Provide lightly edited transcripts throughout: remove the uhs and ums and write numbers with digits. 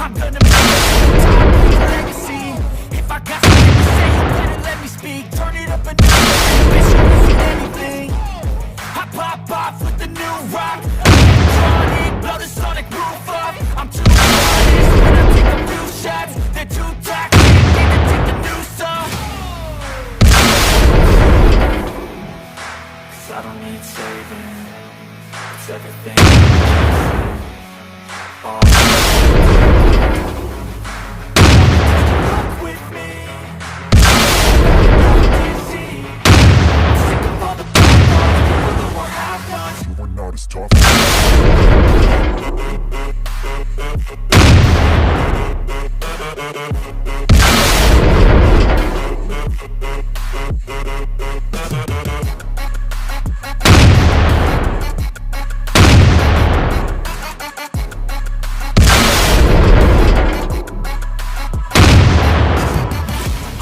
I'm gonna make it to the top, leave a legacy. If I got something to say, you better let me speak. Turn it up a notch, bitch, you can see anything. I pop off with the new rock, electronic, blow the sonic roof up. I'm too honest when I take a few shots. They're too toxic, need to take the new song. 'Cause I don't need saving, it's everything. Oh. With me, I'm sick of all the bad ones, people who are half-nots. You were not as tough.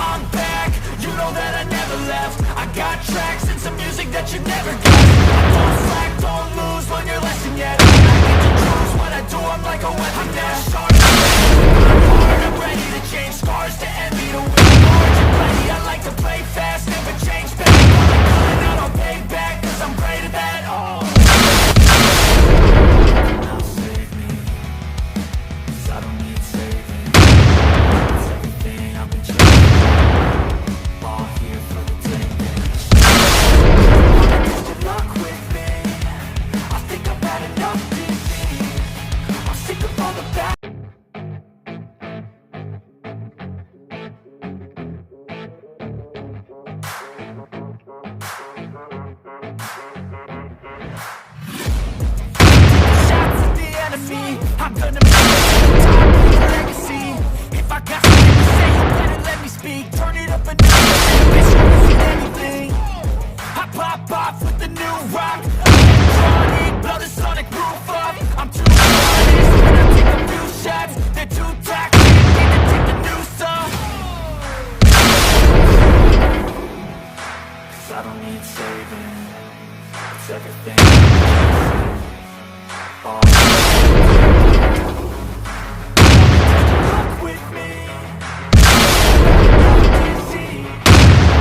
I'm back, you know that I never left. I got tracks and some music that you never guessed. Don't slack, don't lose, learn your lesson yet. I get to choose what I do, I'm like a weapon now. Sharp, I'm hard, I'm ready to change scars to envy, to win large and plenty. I like to play fast, never change back. All I'm calling out, I'll pay back, 'cause I'm great at that. Oh. Now save me, 'cause I don't need saving. It's everything I've been chasing, all here for the taking. Wanna test your luck with me? I think I've had enough defeat. I'm sick of all the bad. Shots at the enemy, I'm gonna make it to the top, leave a legacy. If I got something to say, you better let me speak. Turn it up a notch, bitch, you can see anything. I pop off with the new rock, electronic, blow the sonic roof up. I'm too honest when I take a few shots. They're too toxic, need to take the new song. 'Cause I don't need saving, it's everything. Oh. With me,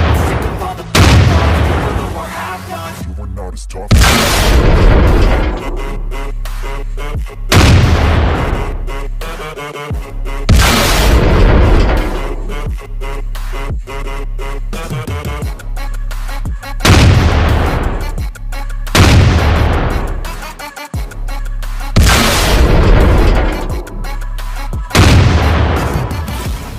I'm sick of all the bad ones, people who are half-nots. You were not as tough.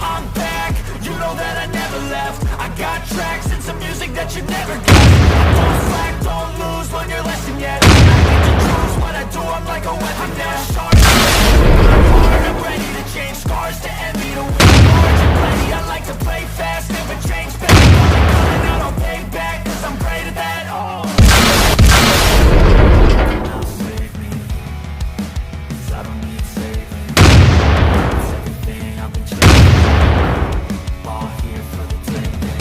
I'm back, you know that I never left. I got tracks and some music that you never guessed. Don't slack, don't lose, learn your lesson yet. I get to choose what I do, I'm like a weapon now. Sharp, I'm hard, I'm ready to change scars to envy, to win large and plenty. I like to play fast, never change back. All I'm calling out, I'll pay back, 'cause I'm great at that. Oh. Now save me, 'cause I don't need saving. It's everything I've been chasing, all here for the taking.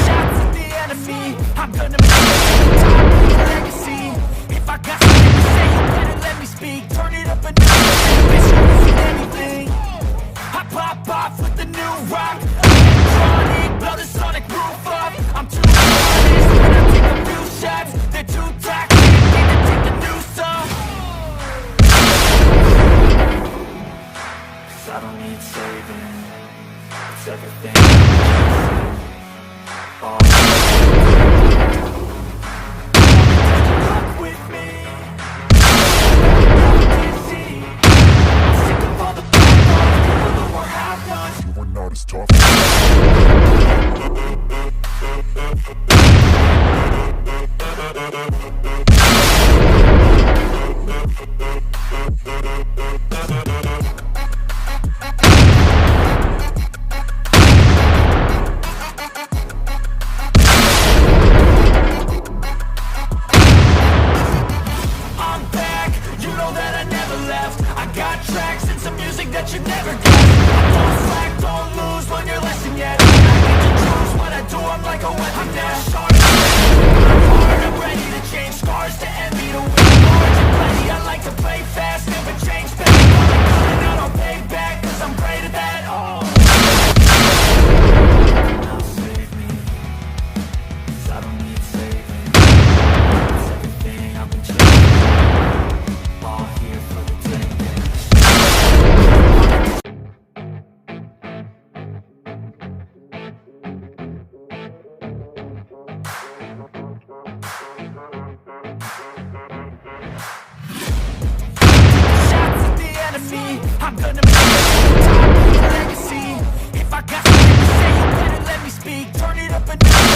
Shots at the enemy, I'm gonna make it to the top, leave a legacy. If I got something to say, you better let me speak. Turn it up a notch, bitch, you can see anything. I pop off with the new rock, electronic, blow the sonic roof up. I'm too honest when I take a few shots. They're too toxic, need to take the new song. 'Cause I don't need saving, it's everything. Oh. With me, I'm sick of all the bad ones, people who are half-nots. You were not as tough. that you never guessed. Don't slack. I'm gonna make it top, leave a legacy. If I got something to say, you better let me speak. Turn it up a notch.